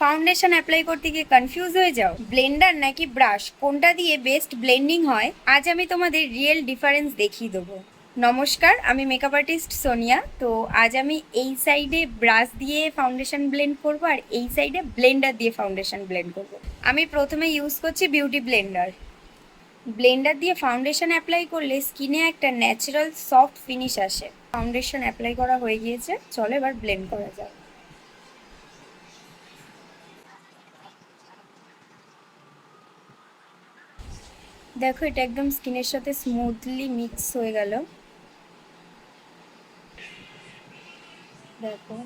Foundation apply করতে গিয়ে confuse হয়ে যাও ব্লেন্ডার নাকি ব্রাশ কোনটা দিয়ে বেস্ট ব্লেন্ডিং হয়, আজ আমি তোমাদের রিয়েল ডিফারেন্স দেখিয়ে দেবো। নমস্কার, আমি মেকআপ আর্টিস্ট সোনিয়া। তো আজ আমি এই সাইডে ব্রাশ দিয়ে ফাউন্ডেশন ব্লেন্ড করবো আর এই সাইডে ব্লেন্ডার দিয়ে ফাউন্ডেশন ব্লেন্ড করবো। আমি প্রথমে ইউজ করছি বিউটি ব্লেন্ডার। ব্লেন্ডার দিয়ে ফাউন্ডেশন অ্যাপ্লাই করলে স্কিনে একটা ন্যাচারাল সফট ফিনিশ আসে। ফাউন্ডেশন অ্যাপ্লাই করা হয়ে গিয়েছে, চলো এবার ব্লেন্ড করা যাক। দেখো, এটা একদম স্কিনের সাথে স্মুথলি মিক্স হয়ে গেল। দেখো,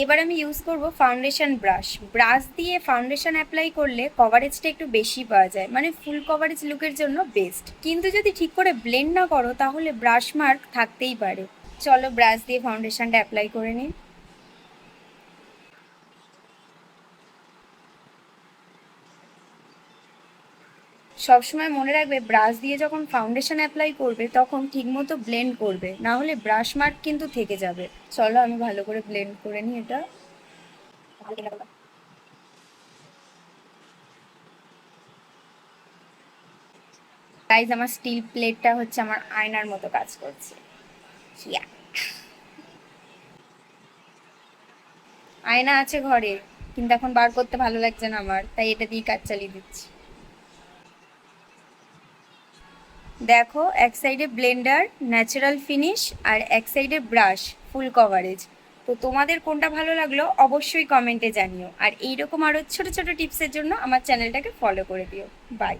এবার আমি ইউজ করব ফাউন্ডেশন ব্রাশ। ব্রাশ দিয়ে ফাউন্ডেশন অ্যাপ্লাই করলে কভারেজটা একটু বেশি পাওয়া যায়, মানে ফুল কভারেজ লুকের জন্য বেস্ট। কিন্তু যদি ঠিক করে ব্লেন্ড না করো তাহলে ব্রাশ মার্ক থাকতেই পারে। চলো ব্রাশ দিয়ে ফাউন্ডেশনটা অ্যাপ্লাই করে নিই। সবসময় মনে রাখবে, ব্রাশ দিয়ে যখন ফাউন্ডেশন অ্যাপ্লাই করবে তখন ঠিকমতো ব্লেন্ড করবে, না হলে ব্রাশ মার্ক কিন্তু থেকে যাবে। চলো আমি ভালো করে ব্লেন্ড করে নিই এটা। গাইজ, আমার স্টিল প্লেটটা হচ্ছে আমার আয়নার মতো কাজ করছে। আয়না আছে ঘরে, কিন্তু এখন বার করতে ভালো লাগছে না আমার, তাই এটা দিয়ে কাজ চালিয়ে দিচ্ছি। দেখো, এক সাইডে ব্লেন্ডার ন্যাচারাল ফিনিশ আর এক সাইডে ব্রাশ ফুল কভারেজ। তো তোমাদের কোনটা ভালো লাগলো অবশ্যই কমেন্টে জানিও, আর এইরকম আরও ছোট ছোট টিপসের জন্য আমার চ্যানেলটাকে ফলো করে দিও। বাই।